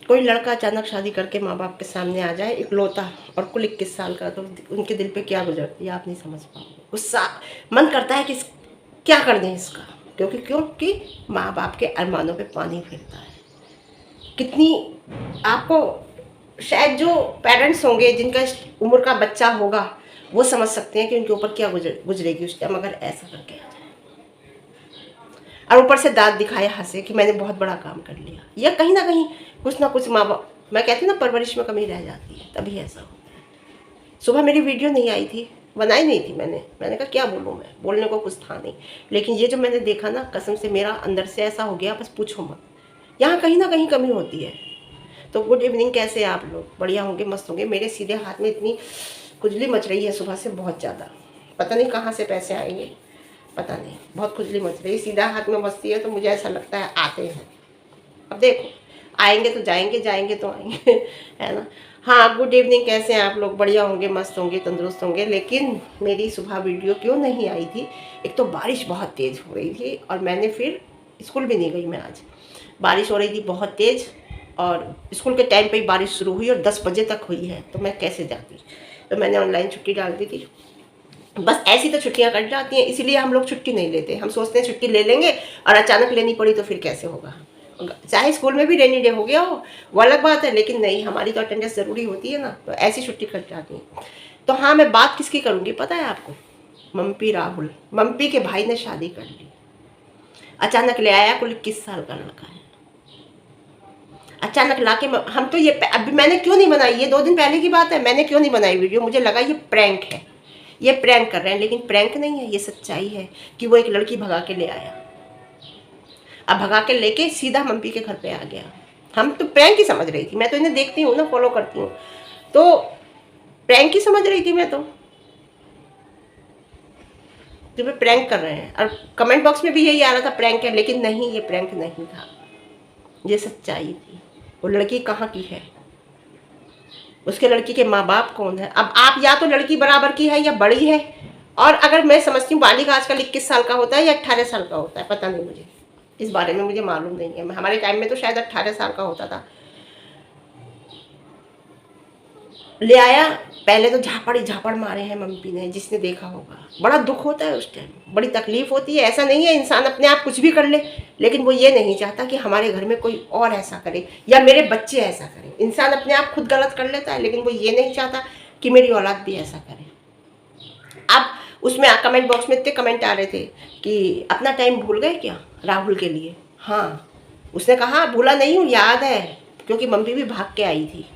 कोई लड़का अचानक शादी करके माँ बाप के सामने आ जाए इकलौता और कुल 21 साल का, तो उनके दिल पे क्या गुजरती है आप नहीं समझ पाओगे। गुस्सा, मन करता है कि क्या कर दें इसका, क्योंकि माँ बाप के अरमानों पे पानी फिरता है। कितनी आपको शायद जो पेरेंट्स होंगे जिनका इस उम्र का बच्चा होगा वो समझ सकते हैं कि उनके ऊपर क्या गुजरेगी उस टाइम, अगर ऐसा करके आ जाए और ऊपर से दांत दिखाए हंसे कि मैंने बहुत बड़ा काम कर लिया। या कहीं ना कहीं कुछ ना कुछ माँ बाप, मैं कहती ना परवरिश में कमी रह जाती है, तभी ऐसा होता है। सुबह मेरी वीडियो नहीं आई थी, बनाई नहीं थी मैंने कहा क्या बोलूँ, मैं बोलने को कुछ था नहीं, लेकिन ये जो मैंने देखा ना, कसम से मेरा अंदर से ऐसा हो गया, बस पूछो मत। यहाँ कहीं ना कहीं कमी होती है। तो गुड इवनिंग, कैसे हैं आप लोग? बढ़िया होंगे, मस्त होंगे। मेरे सीधे हाथ में इतनी खुजली मच रही है सुबह से, बहुत ज़्यादा, पता नहीं कहाँ से पैसे आएंगे, पता नहीं, बहुत खुजली मच रही है। सीधा हाथ में बसती है तो मुझे ऐसा लगता है आते हैं, अब देखो आएंगे तो जाएंगे, जाएंगे तो आएंगे है ना। हाँ, गुड इवनिंग, कैसे हैं आप लोग? बढ़िया होंगे, मस्त होंगे, तंदुरुस्त होंगे। लेकिन मेरी सुबह वीडियो क्यों नहीं आई थी? एक तो बारिश बहुत तेज़ हो रही थी और मैंने फिर स्कूल भी नहीं गई मैं आज। बारिश हो रही थी बहुत तेज़ और स्कूल के टाइम पे ही बारिश शुरू हुई और 10 बजे तक हुई है, तो मैं कैसे जाती। तो मैंने ऑनलाइन छुट्टी डाल दी थी। बस ऐसी तो छुट्टियां कट जाती हैं, इसीलिए हम लोग छुट्टी नहीं लेते। हम सोचते हैं छुट्टी ले लेंगे और अचानक लेनी पड़ी तो फिर कैसे होगा। चाहे स्कूल में भी रेनी डे हो गया हो वो अलग बात है, लेकिन नहीं, हमारी तो अटेंडेंस ज़रूरी होती है ना, तो ऐसी छुट्टी कट जाती है। तो हाँ, मैं बात किसकी करूँगी पता है आपको? मम्पी राहुल। मम्पी के भाई ने शादी कर ली, अचानक ले आया, कुल 21 साल का लड़का है। अचानक लाके हम तो ये अभी मैंने क्यों नहीं बनाई, ये 2 दिन पहले की बात है, मैंने क्यों नहीं बनाई वीडियो, मुझे लगा ये प्रैंक है, ये प्रैंक कर रहे हैं, लेकिन प्रैंक नहीं है, ये सच्चाई है कि वो एक लड़की भगा के ले आया। अब भगा के लेके सीधा मम्पी के घर पे आ गया। हम तो प्रैंक ही समझ रही थी, मैं तो इन्हें देखती हूँ ना, फॉलो करती हूँ, तो प्रैंक ही समझ रही थी मैं तो वे प्रैंक कर रहे हैं। और कमेंट बॉक्स में भी यही आ रहा था प्रैंक है, लेकिन नहीं, ये प्रैंक नहीं था, ये सच्चाई थी। वो लड़की कहाँ की है, उसके लड़की के माँ बाप कौन है? अब आप या तो लड़की बराबर की है या बड़ी है, और अगर मैं समझती हूँ बालिग आजकल 21 साल का होता है या 18 साल का होता है, पता नहीं, मुझे इस बारे में मुझे मालूम नहीं है। हमारे टाइम में तो शायद 18 साल का होता था। ले आया, पहले तो झापड़ ही झापड़ मारे हैं मम्मी ने, जिसने देखा होगा। बड़ा दुख होता है उस टाइम, बड़ी तकलीफ होती है। ऐसा नहीं है इंसान अपने आप कुछ भी कर ले, लेकिन वो ये नहीं चाहता कि हमारे घर में कोई और ऐसा करे या मेरे बच्चे ऐसा करें। इंसान अपने आप खुद गलत कर लेता है, लेकिन वो ये नहीं चाहता कि मेरी औलाद भी ऐसा करे। अब उसमें कमेंट बॉक्स में इतने कमेंट आ रहे थे कि अपना टाइम भूल गए क्या राहुल के लिए। हाँ, उसने कहा भूला नहीं हूँ, याद है, क्योंकि मम्मी भी भाग के आई थी,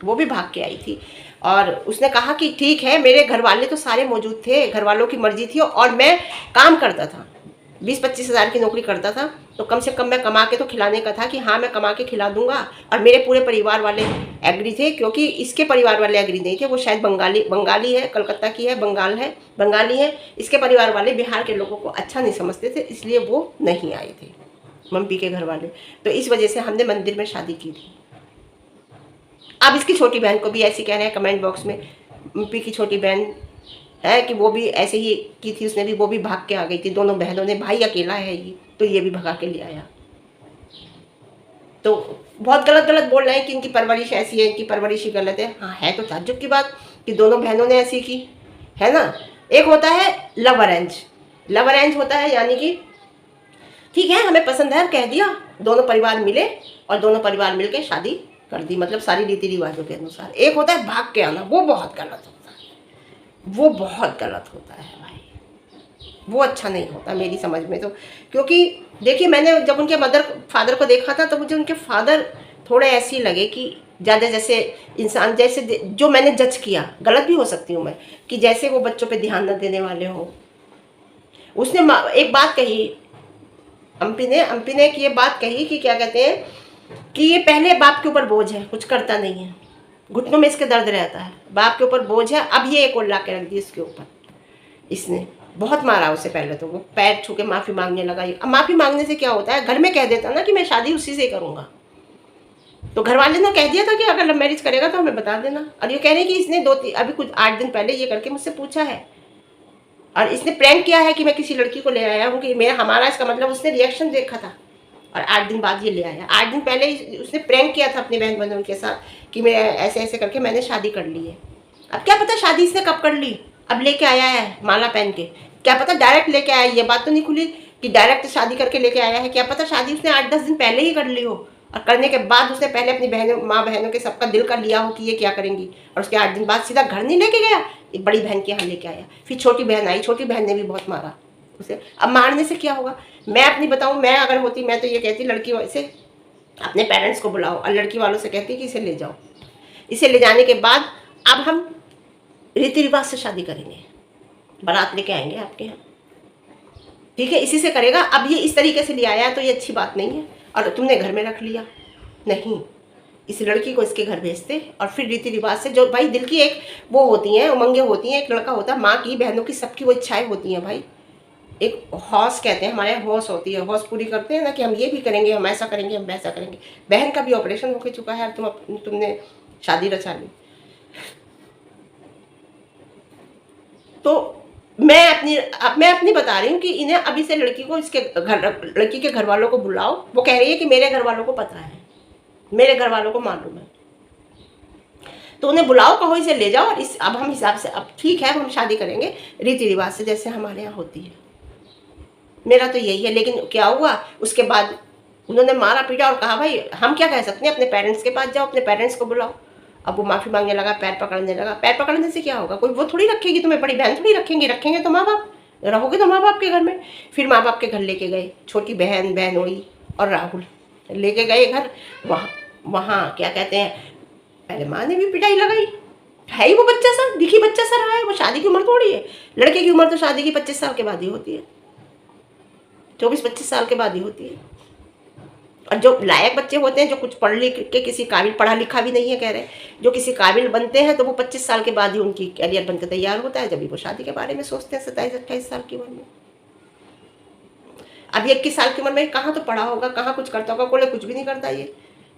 वो भी भाग के आई थी। और उसने कहा कि ठीक है, मेरे घर वाले तो सारे मौजूद थे, घर वालों की मर्जी थी और मैं काम करता था, 20-25 हज़ार की नौकरी करता था, तो कम से कम मैं कमा के तो खिलाने का था कि हाँ मैं कमा के खिला दूंगा। और मेरे पूरे परिवार वाले एग्री थे, क्योंकि इसके परिवार वाले एग्री नहीं थे। वो शायद बंगाली है, कलकत्ता की है, बंगाली है। इसके परिवार वाले बिहार के लोगों को अच्छा नहीं समझते थे, इसलिए वो नहीं आए थे मम्पी के घर वाले। तो इस वजह से हमने मंदिर में शादी की थी। अब इसकी छोटी बहन को भी ऐसे कह रहे हैं कमेंट बॉक्स में, मम्पी की छोटी बहन है कि वो भी ऐसे ही की थी, उसने भी, वो भी भाग के आ गई थी। दोनों बहनों ने, भाई अकेला है ये, तो ये भी भगा के ले आया। तो बहुत गलत गलत बोल रहे हैं कि इनकी परवरिश ऐसी है, इनकी परवरिश ही गलत है। हाँ, है तो ताज्जुब की बात कि दोनों बहनों ने ऐसी की, है ना। एक होता है लव अरेंज, लव अरेंज होता है यानी कि ठीक है हमें पसंद है, कह दिया, दोनों परिवार मिले और दोनों परिवार मिलकर शादी कर दी, मतलब सारी रीति रिवाजों के अनुसार। एक होता है भाग के आना, वो बहुत गलत होता है, वो बहुत गलत होता है भाई, वो अच्छा नहीं होता मेरी समझ में तो। क्योंकि देखिए, मैंने जब उनके मदर फादर को देखा था तो मुझे उनके फादर थोड़े ऐसे ही लगे कि ज़्यादा जैसे इंसान, जैसे जो मैंने जज किया, गलत भी हो सकती हूँ मैं, कि जैसे वो बच्चों पे ध्यान न देने वाले हो। उसने एक बात कही, अम्पी ने कि ये बात कही कि क्या कहते हैं कि ये पहले बाप के ऊपर बोझ है, कुछ करता नहीं है, घुटनों में इसके दर्द रहता है, बाप के ऊपर बोझ है। अब ये एक और ला के रख दी इसके ऊपर, इसने बहुत मारा उसे। पहले तो वो पैर छू के माफ़ी मांगने लगा। अब माफ़ी मांगने से क्या होता है, घर में कह देता ना कि मैं शादी उसी से करूँगा, तो घर वाले ने कह दिया था कि अगर लव मैरिज करेगा तो हमें बता देना। और ये कह रहे हैं कि इसने अभी कुछ 8 दिन पहले ये करके मुझसे पूछा है, और इसने प्रैंक किया है कि मैं किसी लड़की को ले आया हूँ, कि मेरा हमारा, इसका मतलब उसने रिएक्शन देखा था और 8 दिन बाद ये ले आया। 8 दिन पहले ही उसने प्रैंक किया था अपनी बहन बहनों के साथ कि मैं ऐसे ऐसे करके मैंने शादी कर ली है। अब क्या पता शादी इसने कब कर ली, अब लेके आया है माला पहन के, क्या पता डायरेक्ट लेके आया, ये बात तो नहीं खुली कि डायरेक्ट शादी करके लेके आया है। क्या पता शादी उसने 8-10 दिन पहले ही कर ली हो, और करने के बाद उसने पहले अपनी बहनों माँ बहनों के सबका दिल कर लिया हो कि ये क्या करेंगी, और उसके 8 दिन बाद सीधा घर नहीं लेके गया, एक बड़ी बहन के यहाँ लेके आया। फिर छोटी बहन आई, छोटी बहन ने भी बहुत मारा उसे। अब मारने से क्या होगा, मैं अपनी बताऊँ, मैं अगर होती मैं तो ये कहती लड़की से अपने पेरेंट्स को बुलाओ, और लड़की वालों से कहती कि इसे ले जाओ। इसे ले जाने के बाद अब हम रीति रिवाज से शादी करेंगे, बारात लेके आएंगे आपके यहाँ, ठीक है, इसी से करेगा। अब ये इस तरीके से ले आया तो ये अच्छी बात नहीं है, और तुमने घर में रख लिया। नहीं, इस लड़की को इसके घर भेजते, और फिर रीति रिवाज से, जो भाई दिल की एक वो होती हैं, उमंगें होती हैं, एक लड़का होता है, माँ की बहनों की सबकी वो इच्छाएं होती हैं भाई। एक हौस कहते हैं, हमारे हौस होती है, हौस पूरी करते हैं ना कि हम ये भी करेंगे, हम ऐसा करेंगे, हम वैसा करेंगे। बहन का भी ऑपरेशन होके चुका है, तुमने शादी रचा ली। तो मैं अपनी बता रही हूँ कि इन्हें अभी से लड़की को इसके घर, लड़की के घर वालों को बुलाओ। वो कह रही है कि मेरे घर वालों को पता है, मेरे घर वालों को मालूम है, तो उन्हें बुलाओ, कहो इसे ले जाओ। और इस अब हम हिसाब से, अब ठीक है हम शादी करेंगे रीति रिवाज से जैसे हमारे यहाँ होती है। मेरा तो यही है। लेकिन क्या हुआ उसके बाद, उन्होंने मारा पीटा और कहा भाई हम क्या कह सकते हैं, अपने पेरेंट्स के पास जाओ, अपने पेरेंट्स को बुलाओ। अब वो माफ़ी मांगने लगा, पैर पकड़ने लगा। पैर पकड़ने से क्या होगा, कोई वो थोड़ी रखेगी तुम्हें, बड़ी बहन थोड़ी रखेंगे, रखेंगे तो माँ बाप, रहोगे तो माँ बाप के घर में। फिर माँ बाप के घर लेके गए, छोटी बहन बहनोई और राहुल लेके गए घर। वहाँ क्या कहते हैं, पहले माँ ने भी पिटाई लगाई, है ही वो बच्चा सा, दिखी बच्चा सा रहा है, वो शादी की उम्र थोड़ी है। लड़के की उम्र तो शादी की 25 साल के बाद ही होती है, 24-25 साल के बाद ही होती है। और जो लायक बच्चे होते हैं, जो कुछ पढ़ लिख के किसी काबिल, पढ़ा लिखा भी नहीं है कह रहे, जो किसी काबिल बनते हैं, तो वो 25 साल के बाद ही उनकी करियर बनकर तैयार होता है, जब भी वो शादी के बारे में सोचते हैं 27-28 साल की उम्र में। अभी 21 साल की उम्र में कहाँ तो पढ़ा होगा, कहाँ कुछ करता होगा, कोई कुछ भी नहीं करता। ये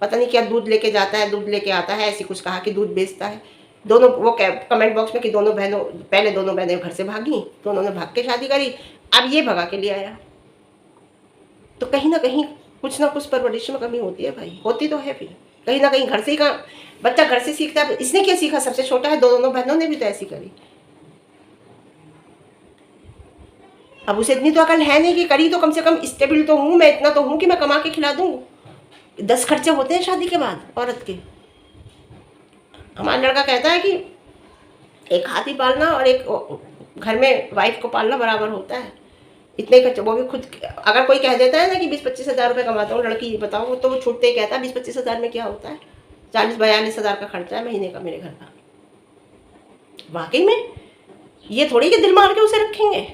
पता नहीं क्या दूध लेके जाता है, दूध लेके आता है, ऐसी कुछ कहा कि दूध बेचता है। दोनों वो कमेंट बॉक्स में कि दोनों बहनों, पहले दोनों बहनें घर से भागी, दोनों ने भाग के शादी करी, अब ये भगा के ले आया। तो कहीं ना कहीं कुछ ना कुछ परवरिश में कमी होती है भाई, होती तो है। फिर कहीं ना कहीं घर से ही, कहाँ बच्चा घर से सीखता है। इसने क्या सीखा, सबसे छोटा है, दोनों बहनों ने भी तो ऐसी करी। अब उसे इतनी तो अकल है नहीं कि करी तो कम से कम स्टेबल तो हूँ मैं, इतना तो हूँ कि मैं कमा के खिला दूँ। 10 खर्चे होते हैं शादी के बाद औरत के। हमारा लड़का कहता है कि एक हाथी पालना और एक घर में वाइफ को पालना बराबर होता है, इतने खर्चे। वो भी खुद, अगर कोई कह देता है ना कि 20-25 हज़ार रुपये कमाता हूँ लड़की, ये बताओ, तो वो छूटते ही कहता है 20-25 हज़ार में क्या होता है, 40-42 हज़ार का खर्चा है महीने का मेरे घर का। वाकई में ये थोड़ी कि दिल मार के उसे रखेंगे।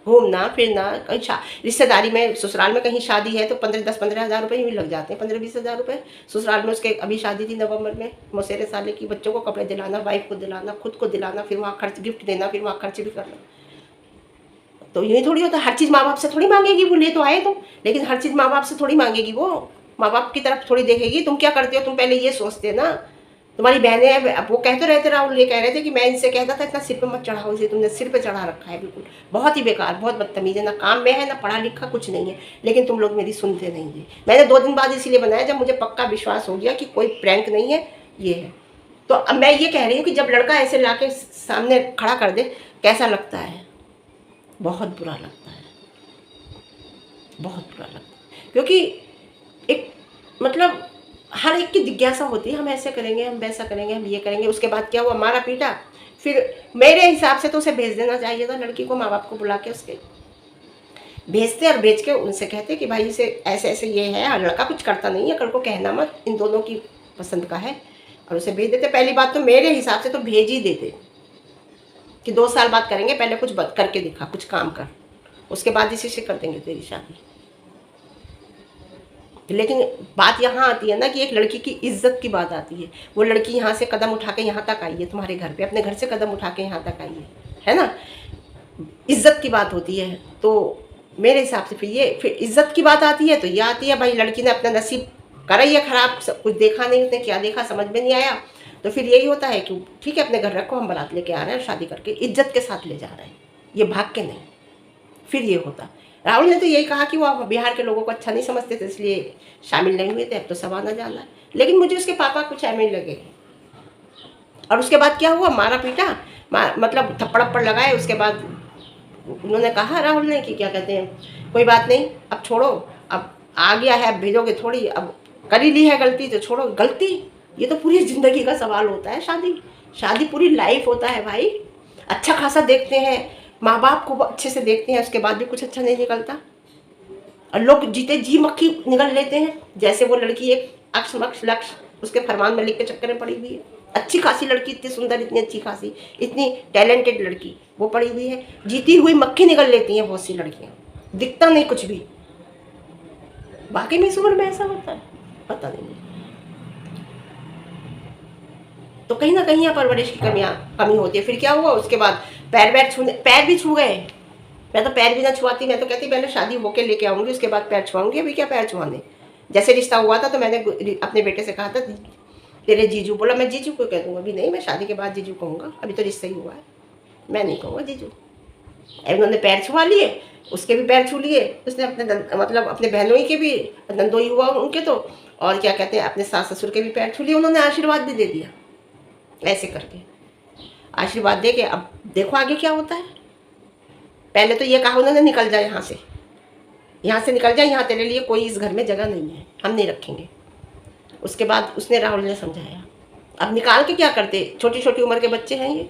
घूमना फिरना, कहीं रिश्तेदारी में, ससुराल में कहीं शादी है तो 10-15 हज़ार रुपये यूँ लग जाते हैं, 15-20 हज़ार रुपये। ससुराल में उसके अभी शादी थी नवंबर में, मौसेरे साले की, बच्चों को कपड़े दिलाना, वाइफ को दिलाना, खुद को दिलाना, फिर वहाँ खर्च, गिफ्ट देना, फिर वहाँ खर्च भी करना। तो यूँ थोड़ी होता है, हर चीज़ माँ बाप से थोड़ी मांगेगी वो, ले तो आए तुम, लेकिन हर चीज़ माँ बाप से थोड़ी मांगेगी वो। माँ बाप की तरफ थोड़ी देखेगी, तुम क्या करते हो, तुम पहले ये सोचते ना। तुम्हारी बहनें हैं, अब वो कहते रहते, राहुल ये कह रहे थे कि मैं इनसे कहता था इतना सिर पे मत चढ़ाओ, इसे तुमने सिर पे चढ़ा रखा है, बिल्कुल बहुत ही बेकार, बहुत बदतमीज है, ना काम में है, ना पढ़ा लिखा, कुछ नहीं है, लेकिन तुम लोग मेरी सुनते नहीं है। मैंने 2 दिन बाद इसीलिए बनाया जब मुझे पक्का विश्वास हो गया कि कोई प्रैंक नहीं है, ये है। तो अब मैं ये कह रही हूँ कि जब लड़का ऐसे ला के सामने खड़ा कर दे, कैसा लगता है, बहुत बुरा लगता है, बहुत बुरा लगता है। क्योंकि एक मतलब हर एक की जिज्ञासा होती है, हम ऐसे करेंगे, हम वैसा करेंगे, हम ये करेंगे। उसके बाद क्या हुआ, मारा पीटा। फिर मेरे हिसाब से तो उसे भेज देना चाहिए था, लड़की को माँ बाप को बुला के उसके भेजते, और भेज के उनसे कहते कि भाई इसे ऐसे ऐसे ये है, और लड़का कुछ करता नहीं है, कल को कहना मत, इन दोनों की पसंद का है, और उसे भेज देते। पहली बात तो मेरे हिसाब से तो भेज ही देते कि 2 साल बाद करेंगे, पहले कुछ करके दिखा, कुछ काम कर, उसके बाद इसी से कर देंगे तेरी शादी। लेकिन बात यहाँ आती है ना कि एक लड़की की इज्जत की बात आती है। वो लड़की यहाँ से कदम उठा के यहाँ तक आई है, तुम्हारे घर पे, अपने घर से कदम उठा के यहाँ तक आई है ना, इज्जत की बात होती है। तो मेरे हिसाब से फिर इज्जत की बात आती है, तो ये आती है भाई लड़की ने अपना नसीब करा ही है खराब, सब कुछ देखा नहीं, उसने क्या देखा समझ में नहीं आया। तो फिर यही होता है कि ठीक है अपने घर रखो, हम बारात लेके आ रहे हैं, शादी करके इज्जत के साथ ले जा रहे हैं, ये भाग के नहीं। फिर ये होता राहुल ने तो यही कहा कि वो बिहार के लोगों को अच्छा नहीं समझते थे इसलिए शामिल नहीं हुए थे, अब तो सब आना जाना है। लेकिन मुझे उसके पापा कुछ एम लगे। और उसके बाद क्या हुआ, मारा पीटा, मतलब थप्पड़ अप्पड़ लगाए। उसके बाद उन्होंने कहा राहुल ने कि क्या कहते हैं, कोई बात नहीं, अब छोड़ो, अब आ गया है, अब भेजोगे थोड़ी, अब कर ही ली है गलती तो छोड़ो। गलती, ये तो पूरी ज़िंदगी का सवाल होता है। शादी शादी पूरी लाइफ होता है भाई। अच्छा खासा देखते हैं, माँ बाप को अच्छे से देखते हैं, उसके बाद भी कुछ अच्छा नहीं निकलता। और लोग जीते जी मक्खी निकल लेते हैं। जैसे वो लड़की एक अक्ष मक्ष लक्ष्य उसके फरमान में लिख के चक्कर में पड़ी हुई है। अच्छी खासी लड़की, इतनी सुंदर, इतनी अच्छी खासी, इतनी टैलेंटेड लड़की, वो पड़ी हुई है। जीती हुई मक्खी निकल लेती हैं बहुत सी लड़कियां, दिखता नहीं कुछ भी। बाकी में इस उम्र में ऐसा होता है, पता नहीं। तो कहीं ना कहीं यहाँ परवरिश की कमी होती है। फिर क्या हुआ उसके बाद, पैर भी छू गए। मैं तो पैर भी ना छुआती, मैं तो कहती पहले शादी होके लेके आऊंगी, उसके बाद पैर छुआऊंगी। अभी क्या पैर छुआने। जैसे रिश्ता हुआ था तो मैंने अपने बेटे से कहा था तेरे जीजू, बोला मैं जीजू को कह दूंगा। अभी नहीं, मैं शादी के बाद जीजू कहूँगा, अभी तो रिश्ता ही हुआ है, मैं नहीं कहूँगा जीजू। उन्होंने पैर छुआ लिए, उसके भी पैर छू लिए उसने, अपने मतलब अपने बहनों के भी, नंदोई हुआ उनके तो, और क्या कहते हैं अपने सास ससुर के भी पैर छू लिए। उन्होंने आशीर्वाद भी दे दिया, ऐसे करके आशीर्वाद दे के अब देखो आगे क्या होता है। पहले तो ये कहा उन्होंने निकल जाए यहाँ से निकल जाए, यहाँ तेरे लिए कोई इस घर में जगह नहीं है, हम नहीं रखेंगे। उसके बाद उसने, राहुल ने समझाया, अब निकाल के क्या करते, छोटी छोटी उम्र के बच्चे हैं ये,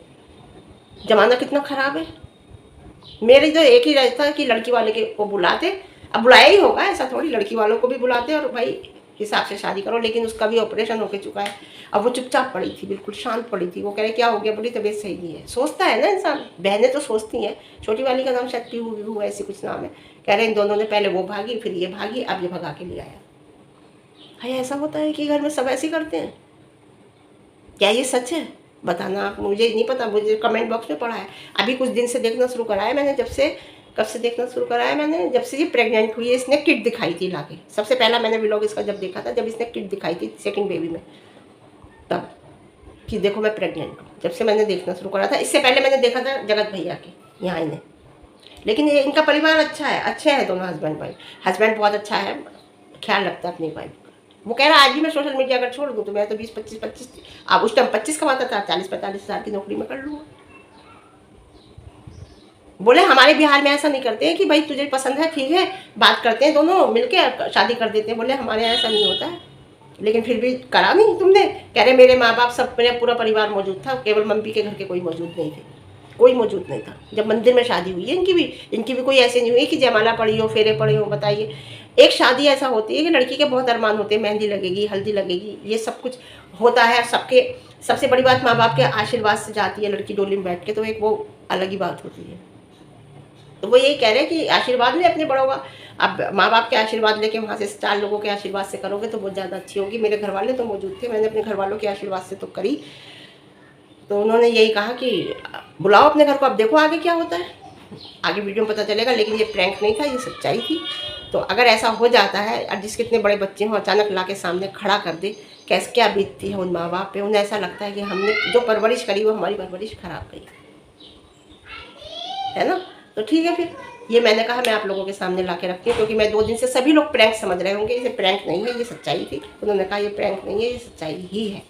जमाना कितना खराब है। मेरे तो एक ही रहता है कि लड़की वाले के को बुलाते, अब बुलाया ही होगा, ऐसा थोड़ी, लड़की वालों को भी बुलाते और भाई हिसाब से शादी करो। लेकिन उसका भी ऑपरेशन होके चुका है, अब वो चुपचाप पड़ी थी, बिल्कुल शांत पड़ी थी। वो कह रहे क्या हो गया, बोली तबीयत सही नहीं है। सोचता है ना इंसान, बहनें तो सोचती हैं। छोटी वाली का नाम शायद पीहू ऐसी कुछ नाम है। कह रहे इन दोनों ने पहले वो भागी, फिर ये भागी, अब ये भगा के ले आया। भाई ऐसा होता है कि घर में सब ऐसे करते हैं? क्या ये सच है? बताना आप, मुझे नहीं पता, मुझे कमेंट बॉक्स में पढ़ा है। अभी कुछ दिन से देखना शुरू करा है मैंने, कब से देखना शुरू करा है मैंने, जब से ये प्रेग्नेंट हुई है। इसने किट दिखाई थी लाके, सबसे पहला मैंने व्लॉग इसका जब देखा था, जब इसने किट दिखाई थी सेकंड बेबी में, तब कि देखो मैं प्रेग्नेंट हूँ। जब से मैंने देखना शुरू करा था, इससे पहले मैंने देखा था जगत भैया के यहाँ इन्हें। लेकिन ये इनका परिवार अच्छा है, अच्छे हैं दोनों हस्बैंड वाइफ। हस्बैंड बहुत अच्छा है, ख्याल रखता है अपनी वाइफ का। वो कह रहा है आज भी मैं सोशल मीडिया अगर छोड़ दूँ तो मैं तो 20-25 अब उस टाइम 25 कमाता था, 40-45 हज़ार की नौकरी में कर लूँगा। बोले हमारे बिहार में ऐसा नहीं करते हैं कि भाई तुझे पसंद है ठीक है, बात करते हैं दोनों मिलके शादी कर देते हैं। बोले हमारे यहाँ ऐसा नहीं होता है। लेकिन फिर भी करा नहीं तुमने। कह रहे मेरे माँ बाप सब, मेरा पूरा परिवार मौजूद था, केवल मम्मी के घर के कोई मौजूद नहीं थे, कोई मौजूद नहीं था। जब मंदिर में शादी हुई है इनकी भी कोई ऐसे नहीं हुई कि जयमाला पड़ी हो, फेरे पड़े हो। बताइए, एक शादी ऐसा होती है कि लड़की के बहुत अरमान होते हैं, मेहंदी लगेगी, हल्दी लगेगी, ये सब कुछ होता है सबके। सबसे बड़ी बात माँ बाप के आशीर्वाद से जाती है लड़की डोली में बैठ के, तो एक वो अलग ही बात होती है। तो वो यही कह रहे हैं कि आशीर्वाद ले अपने बड़ों का। अब माँ बाप के आशीर्वाद लेके वहाँ से 4 लोगों के आशीर्वाद से करोगे तो बहुत ज़्यादा अच्छी होगी। मेरे घर वाले तो मौजूद थे, मैंने अपने घर वालों के आशीर्वाद से तो करी। तो उन्होंने यही कहा कि बुलाओ अपने घर को, अब देखो आगे क्या होता है, आगे वीडियो में पता चलेगा। लेकिन ये प्रैंक नहीं था, ये सच्चाई थी। तो अगर ऐसा हो जाता है और जिसके इतने बड़े बच्चे हों अचानक ला के सामने खड़ा कर दे, कैसे क्या बीतती है उन माँ बाप पे। उन्हें ऐसा लगता है कि हमने जो परवरिश करी वो हमारी परवरिश खराब गई है ना। तो ठीक है, फिर ये मैंने कहा मैं आप लोगों के सामने ला के रखती हूँ, क्योंकि मैं 2 दिन से सभी लोग प्रैंक समझ रहे होंगे। ये प्रैंक नहीं है, ये सच्चाई थी। उन्होंने कहा ये प्रैंक नहीं है, ये सच्चाई ही है,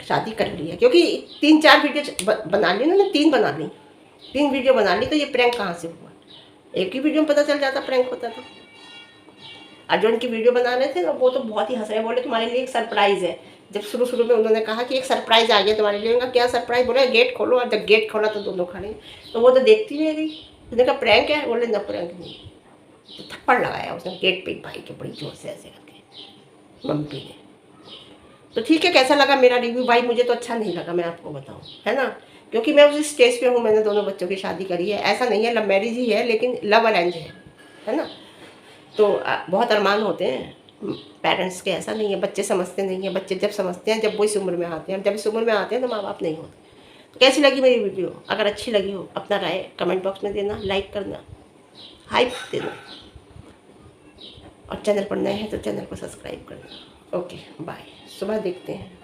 शादी कर ली है। क्योंकि 3-4 वीडियो बना ली उन्होंने, 3 वीडियो बना ली, तो ये प्रैंक कहाँ से हुआ? एक ही वीडियो में पता चल जाता प्रैंक होता था। और जो उनकी वीडियो बना रहे थे वो तो बहुत ही हंस रहे, बोले तुम्हारे लिए एक सरप्राइज़ है। जब शुरू में उन्होंने कहा कि एक सरप्राइज़ आ गया तुम्हारे लिए, उनका क्या सरप्राइज़? बोले गेट खोलो। और जब गेट खोला तो दोनों खड़े, तो वो तो देखती रह गई। उसने कहा प्रैंक है, बोले ना प्रैंक नहीं। तो थप्पड़ लगाया उसने गेट पे भाई के बड़ी जोर से ऐसे करके मम्मी ने। तो ठीक है, कैसा लगा मेरा रिव्यू भाई? मुझे तो अच्छा नहीं लगा, मैं आपको बताऊँ, है ना। क्योंकि मैं उस स्टेज पे हूँ, मैंने दोनों बच्चों की शादी करी है। ऐसा नहीं है, लव मैरिज ही है, लेकिन लव अरेंज है ना। तो बहुत अरमान होते हैं पेरेंट्स के, ऐसा नहीं है। बच्चे समझते नहीं हैं, बच्चे जब समझते हैं जब वो इस उम्र में आते हैं। जब इस उम्र में आते हैं तो माँ बाप नहीं होते। तो कैसी लगी मेरी वीडियो? अगर अच्छी लगी हो अपना राय कमेंट बॉक्स में देना, लाइक करना, हाइप देना, और चैनल पर नए हैं तो चैनल को सब्सक्राइब करना। ओके बाय, सुबह देखते हैं।